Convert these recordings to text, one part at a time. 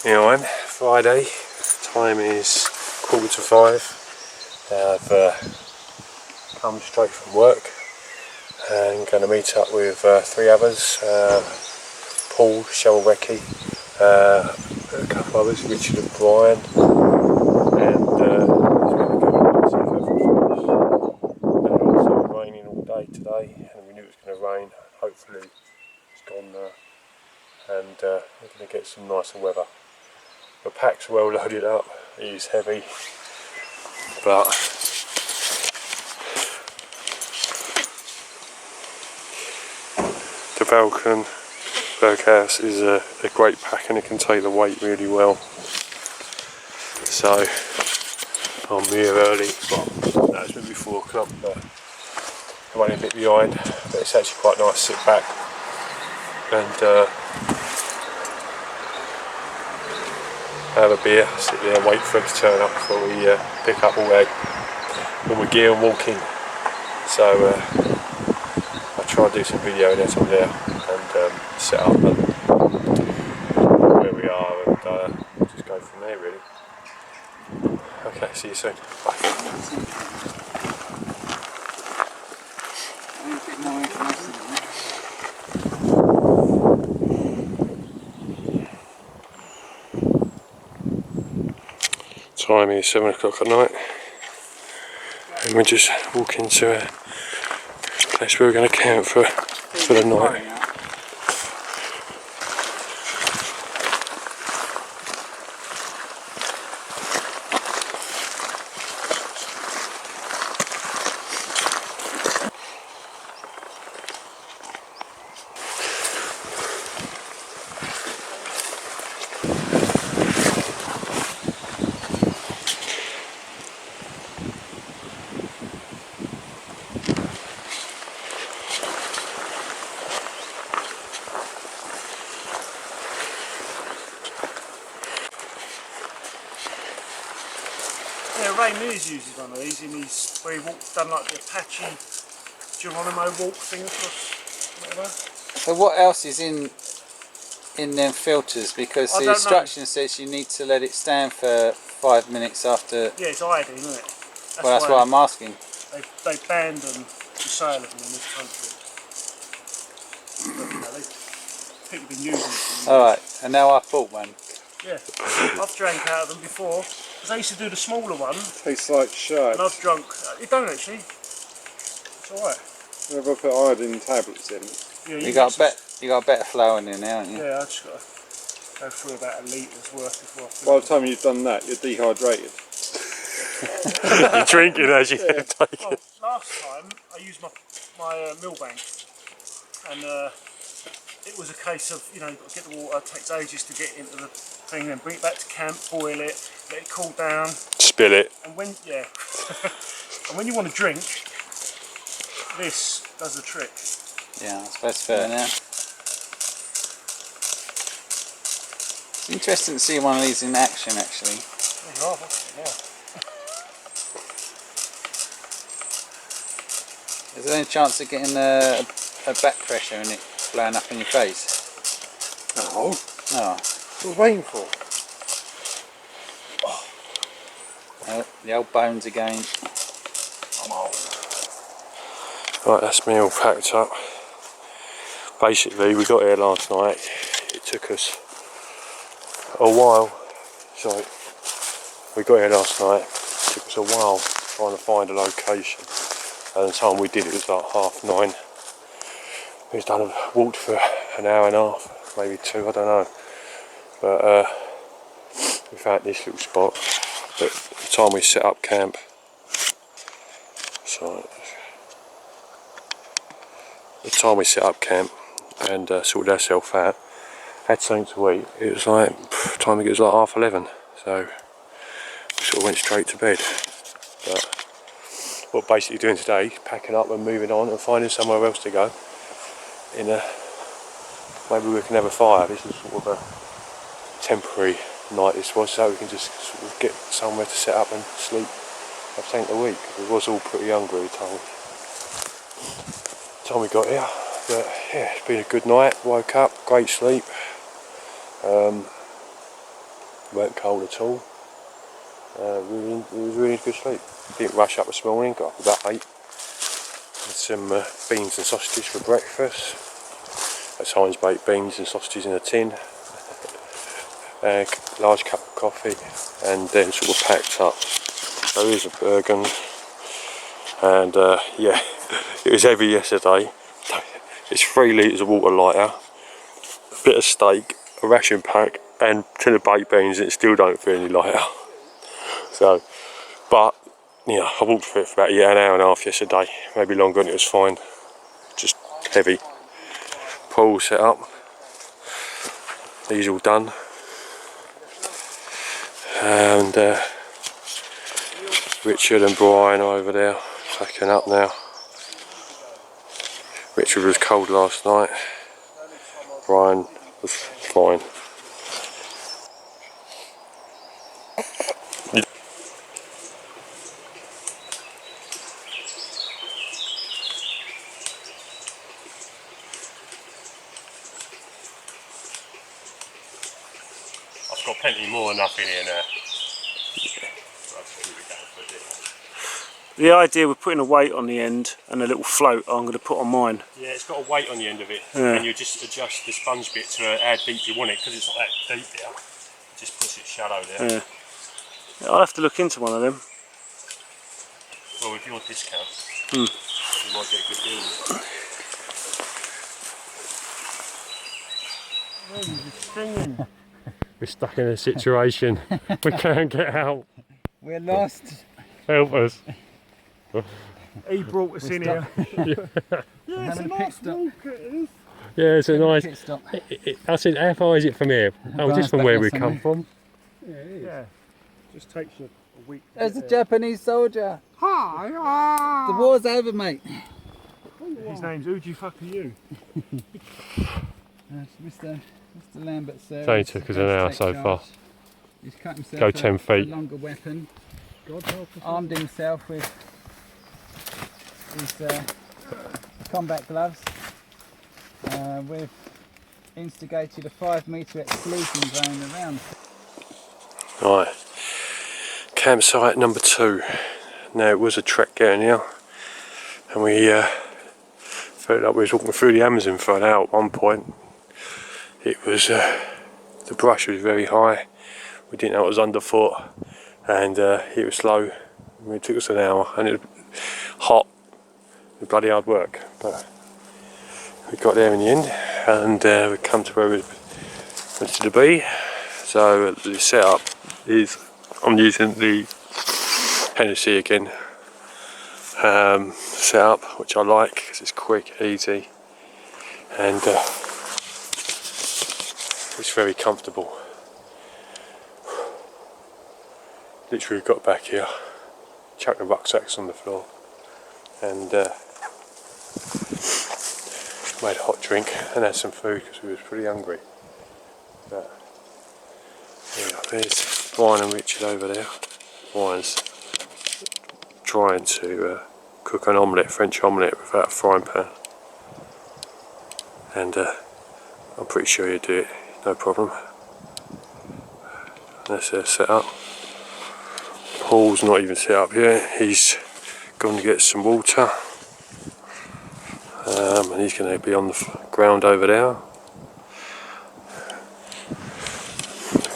Anyway, Friday, time is 4:45. I've come straight from work and going to meet up with 3 others, Paul, Cheryl Recce, a couple others, Richard and Brian, and it's going to go to Nights In Thetford. And it's raining all day today, and we knew it was going to rain. Hopefully it's gone now, and we're going to get some nicer weather. The pack's well loaded up, it is heavy, but the Balkan Berghaus is a great pack and it can take the weight really well. So I'm here early, well, no, it's maybe 4 o'clock, but I'm running a bit behind, but it's actually quite nice to sit back and have a beer, sit there and wait for them to turn up before we pick up all my gear and walk in. So I'll try and do some video and I'm there and set up and where we are and just go from there really. Okay, see you soon. Bye. Time is 7 o'clock at night and we're just walking to a place where we're going to camp for the night. Yeah, Ray Mears uses one of these in his, where he done like the Apache Geronimo walk thing across, whatever. So what else is in them filters? Because the instruction says you need to let it stand for 5 minutes after. Yeah, it's iodine, isn't it? That's why I'm asking. They banned the sale of them in this country. But, you know, people have been using them. Alright, and now I've bought one. Yeah, I've drank out of them before. Because I used to do the smaller one. Tastes like shite. And I've drunk. It don't actually. It's alright. Whenever I put iodine tablets in. Yeah, you got a better flow in there now, haven't you? Yeah, I just got to go through about a litres worth before I By the time you've done that, you're dehydrated. You're drinking as you take it. Well, last time I used my mill bank, and it was a case of, you know, you've got to get the water, it takes ages to get into the thing, then bring it back to camp, boil it, let it cool down, spill it, and when and when you want to drink, this does the trick. Yeah, I suppose fair now. It's interesting to see one of these in action actually. Yeah. Is there any chance of getting a back pressure and it blowing up in your face? No. No. What was waiting for? The old bones again. Right, that's me all packed up. Basically, we got here last night. It took us a while. Sorry, we got here last night. It took us a while trying to find a location. And the time we did it was like 9:30. We walked for an hour and a half, maybe 2, I don't know. But we found this little spot. But the time we set up camp, and sorted ourselves out, had something to eat, it was like, time it was like 11:30, so we sort of went straight to bed. But what we're basically doing today, packing up and moving on and finding somewhere else to go. Maybe we can have a fire. This is sort of a temporary night this was, so we can just sort of get somewhere to set up and sleep, have something to eat, because we was all pretty hungry the time we got here. But yeah, it's been a good night, woke up, great sleep. weren't cold at all. It was really good sleep. Didn't rush up this morning, got up about 8. Had some beans and sausages for breakfast. That's Heinz baked beans and sausages in a tin. A large cup of coffee, and then sort of packed up. So here's a Bergen, and yeah, it was heavy yesterday. It's 3 litres of water lighter, a bit of steak, a ration pack, and a tin of baked beans, and it still don't feel any lighter. So, but you know, I walked for it for about an hour and a half yesterday, maybe longer, and it was fine. Just heavy. Pool set up. These all done. And Richard and Brian are over there packing up now. Richard was cold last night. Brian was fine. I've got plenty more than enough in here now. The idea with putting a weight on the end and a little float I'm going to put on mine. Yeah, it's got a weight on the end of it, Yeah. and you just adjust the sponge bit to how deep you want it, because it's not that deep there. It just puts it shallow there. Yeah. I'll have to look into one of them. Well, with your discount, you might get a good deal with it. We're stuck in a situation. We can't get out. We're lost. Help us. He brought us in here. Yeah, it's a nice walk. Yeah, it's a nice. Pit stop. I said, how far is it from here? Oh, just from where we come from. Yeah, it is. Yeah. Just takes you a week. There's a Japanese soldier. Hi. The war's over, mate. His name's Uji Fucker You. Mr. Lambert, sir. It's only took us an hour so far. He's cut himself Go 10 feet. a longer weapon. God help us. Armed himself with his combat gloves. We've instigated a 5-metre exclusion zone around. Right, campsite number 2. Now, it was a trek getting here, and we felt like we was walking through the Amazon for an hour at one point. It was the brush was very high. We didn't know it was underfoot, and it was slow. It took us an hour, and it was hot. It was bloody hard work, but we got there in the end, and we come to where we wanted to be. So the setup is, I'm using the Hennessy again setup, which I like because it's quick, easy, and it's very comfortable. Literally got back here, chucked the rucksacks on the floor, and made a hot drink and had some food because we was pretty hungry. But yeah, there's Brian and Richard over there. Brian's trying to cook an omelette, French omelette, without a frying pan, and I'm pretty sure he'll do it, no problem. That's their setup. Paul's not even set up yet. He's gone to get some water, and he's going to be on the ground over there.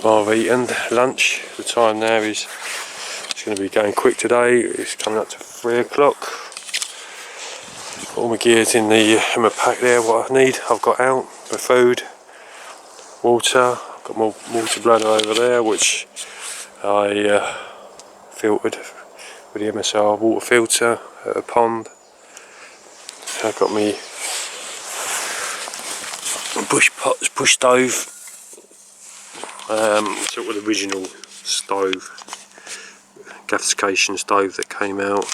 I've eaten lunch. The time now is, it's going to be going quick today. It's coming up to 3 o'clock. Put all my gears in my pack there. What I need, I've got out my food, water. I've got my water bladder over there, which I filtered with the MSR water filter at a pond. I've got my bush stove. Sort of the original stove, gasification stove that came out.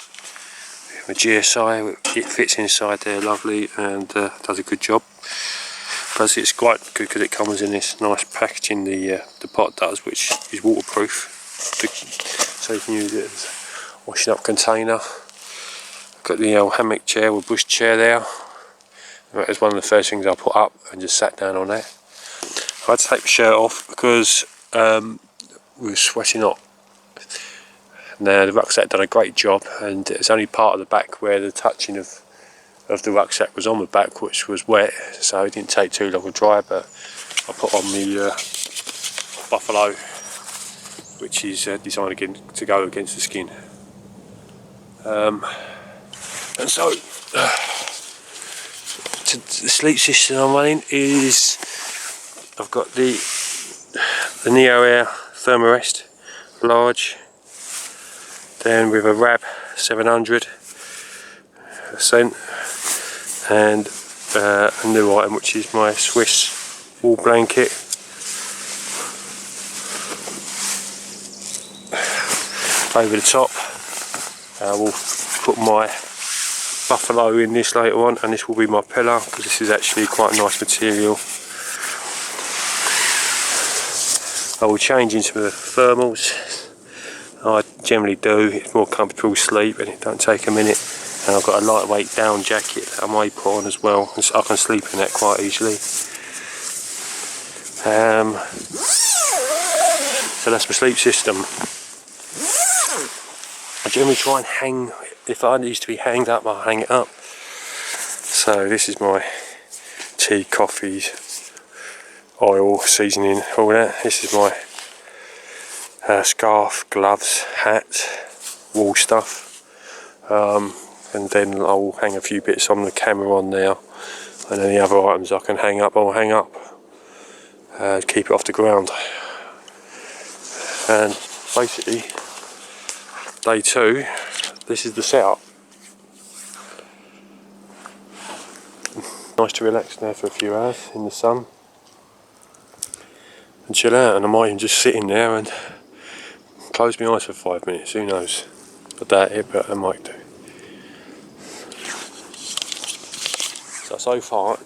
My GSI, it fits inside there lovely, and does a good job. Plus it's quite good because it comes in this nice packaging, the pot does, which is waterproof, so you can use it as a washing up container. Got the old hammock chair or bush chair there. That was one of the first things I put up and just sat down on that. I had to take my shirt off because was sweating hot. Now the rucksack done a great job, and it's only part of the back where the touching of the rucksack was on the back, which was wet, so it didn't take too long to dry. But I put on the buffalo, which is designed again to go against the skin. And so the sleep system I'm running is, I've got the Neo Air Thermarest large, then with a RAB 700 scent, and a new item which is my Swiss wool blanket. Over the top, we'll put my buffalo in this later on, and this will be my pillow because this is actually quite a nice material. I will change into the thermals. I generally do, it's more comfortable sleep and it don't take a minute. And I've got a lightweight down jacket that I may put on as well, and so I can sleep in that quite easily. So that's my sleep system. I generally try and hang, if I needs to be hanged up, I'll hang it up. So this is my tea, coffees, oil, seasoning, all that. This is my scarf, gloves, hat, wool stuff. And then I'll hang a few bits on the camera on there. And any other items I can hang up, I'll hang up. Keep it off the ground. And basically, day 2, this is the setup. Nice to relax now for a few hours in the sun and chill out, and I might even just sit in there and close my eyes for 5 minutes, who knows. I doubt it, but I might do. So far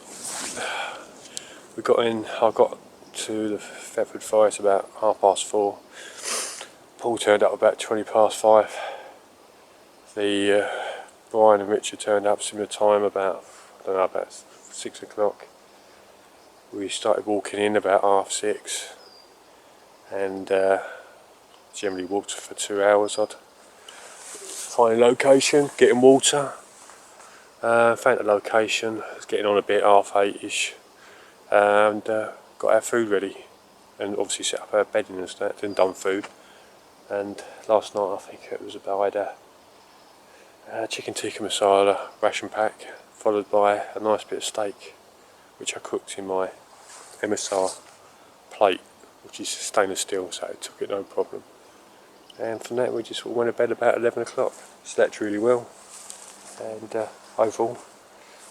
we got in, I got to the Thetford Forest about 4:30. Paul turned up about 5:20. The Brian and Richard turned up similar time, about, I don't know, about 6 o'clock. We started walking in about 6:30, and generally walked for 2 hours. I'd find a location, getting water, found a location, was getting on a bit, 8:30ish, and got our food ready, and obviously set up our bedding and stuff, then done food. And last night I think it was about a chicken tikka masala ration pack, followed by a nice bit of steak, which I cooked in my MSR plate, which is stainless steel, so it took it no problem. And from that we just went to bed about 11 o'clock, slept really well, and overall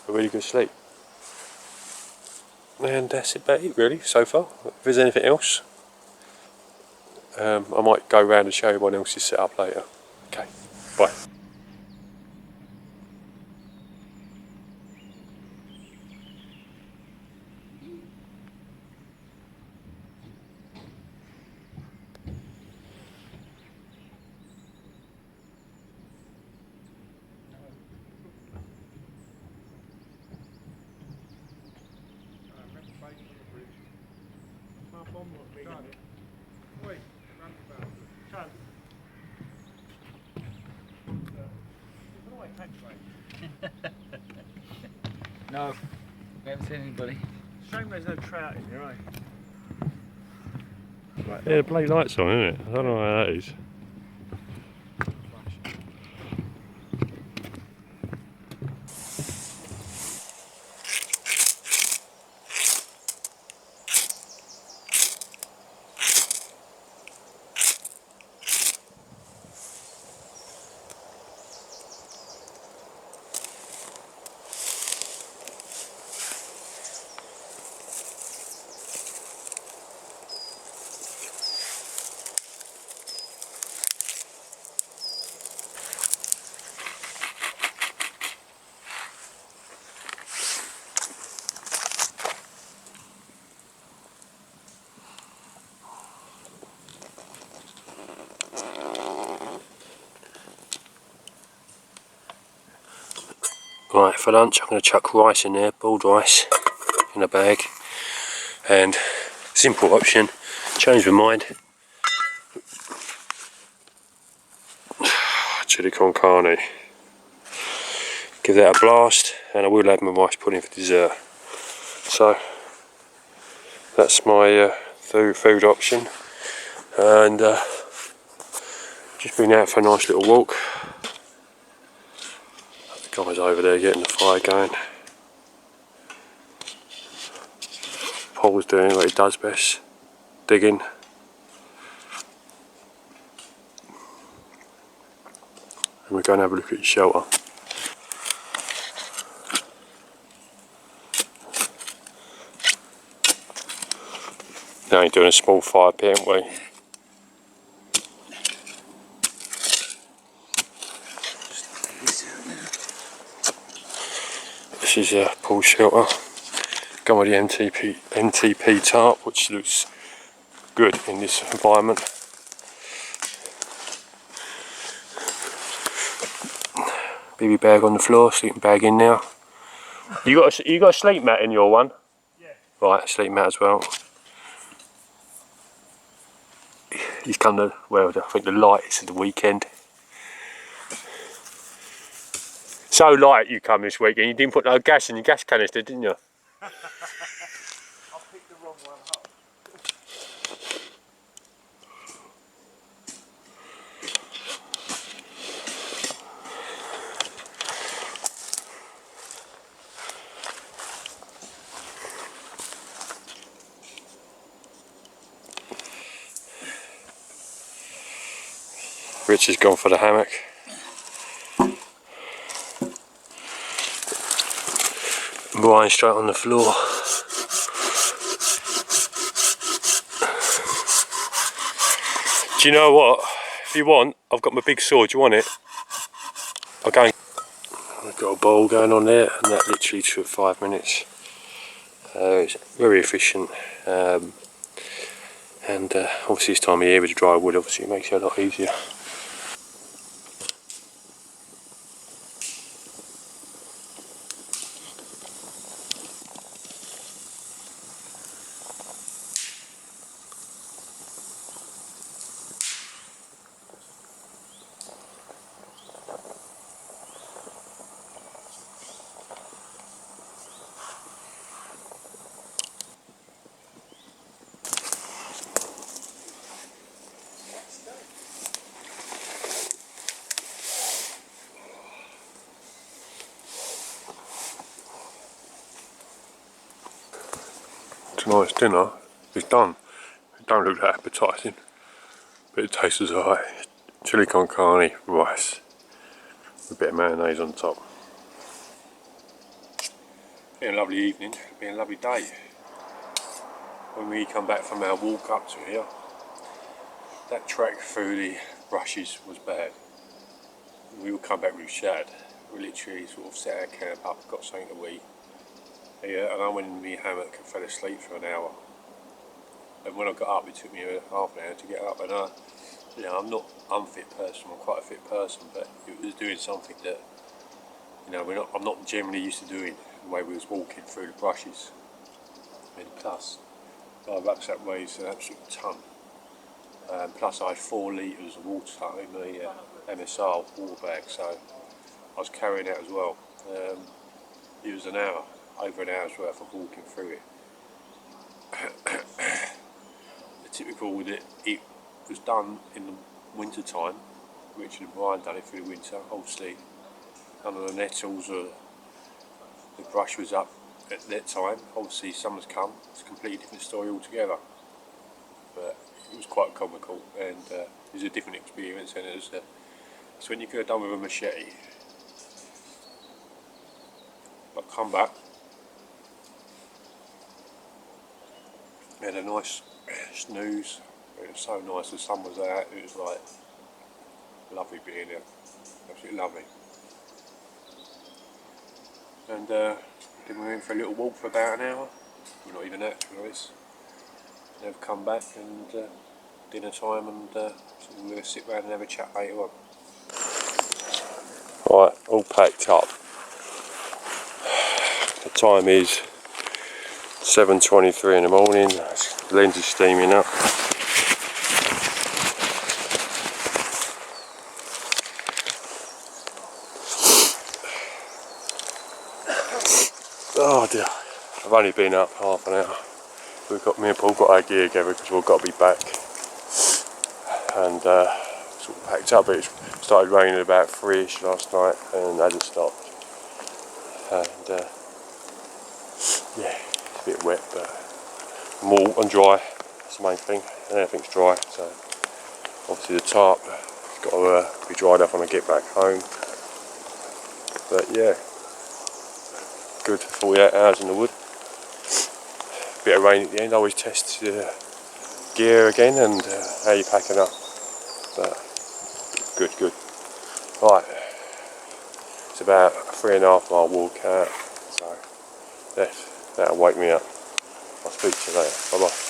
a really good sleep. And that's about it really so far. If there's anything else, I might go around and show you everyone else's setup later. Okay, bye. No, we haven't seen anybody. Shame there's no trout in here, eh? Yeah, the bloody light's on, isn't it? I don't know how that is. Right, for lunch I'm going to chuck rice in there, boiled rice in a bag, and simple option, change my mind, chili con carne. Give that a blast, and I will have my rice pudding for dessert. So that's my food option, and just been out for a nice little walk. The guy's over there getting the fire going. Paul's doing what he does best, digging. And we're going to have a look at the shelter. Now you're doing a small fire pit, aren't we? This is Paul's shelter. Gone with the NTP tarp, which looks good in this environment. Baby bag on the floor, sleeping bag in now. You got a sleep mat in your one? Yeah. Right, sleep mat as well. He's come to, well, I think the lightest of the weekend. So light you come this weekend, you didn't put no gas in your gas canister, didn't you? I picked the wrong one up. Rich has gone for the hammock. Lying straight on the floor. Do you know what? If you want, I've got my big saw. Do you want it? I'll go. I've got a bowl going on there, and that literally took 5 minutes. It's very efficient, and obviously this time of year with the dry wood, obviously it makes it a lot easier. Tonight's dinner is done. It don't look that appetising, but it tastes alright. Chili con carne, rice, with a bit of mayonnaise on top. Been a lovely evening, been a lovely day. When we come back from our walk up to here, that trek through the brushes was bad. We will come back with Shad. We literally sort of set our camp up, got something to eat. Yeah, and I went in my hammock and fell asleep for an hour. And when I got up, it took me half an hour to get up. And you know, I'm not an unfit person. I'm quite a fit person, but it was doing something that, you know, I'm not generally used to doing. The way we was walking through the brushes. And plus, my rucksack weighs an absolute ton. Plus, I had 4 litres of water in the MSR water bag, so I was carrying that as well. It was an hour. Over an hour's worth of walking through it. The typical with it was done in the winter time. Richard and Brian done it through the winter. Obviously, under the nettles, the brush was up at that time. Obviously, summer's come. It's a completely different story altogether. But it was quite comical, and it was a different experience. And it's when you could have done with a machete. But come back. We had a nice snooze. It was so nice, the sun was out, it was like lovely being here, absolutely lovely. And then we went for a little walk for about an hour, well, not even that to be honest. Then we've come back and dinner time, and so we're going to sit round and have a chat later on. Right, all packed up. The time is 7:23 in the morning. Lens is steaming up. Oh dear, I've only been up half an hour. Me and Paul got our gear together because we've got to be back, and sort of packed up. It started raining about 3ish last night and hasn't stopped. And yeah, it's a bit wet, but warm and dry. That's the main thing, and everything's dry. So obviously the tarp has got to be dried up when I get back home. But yeah, good 48 hours in the wood. Bit of rain at the end. I always test gear again and how you're packing up. But good. Right, it's about a 3.5 mile walk out, so that'll wake me up. I'll speak to you later. Bye bye.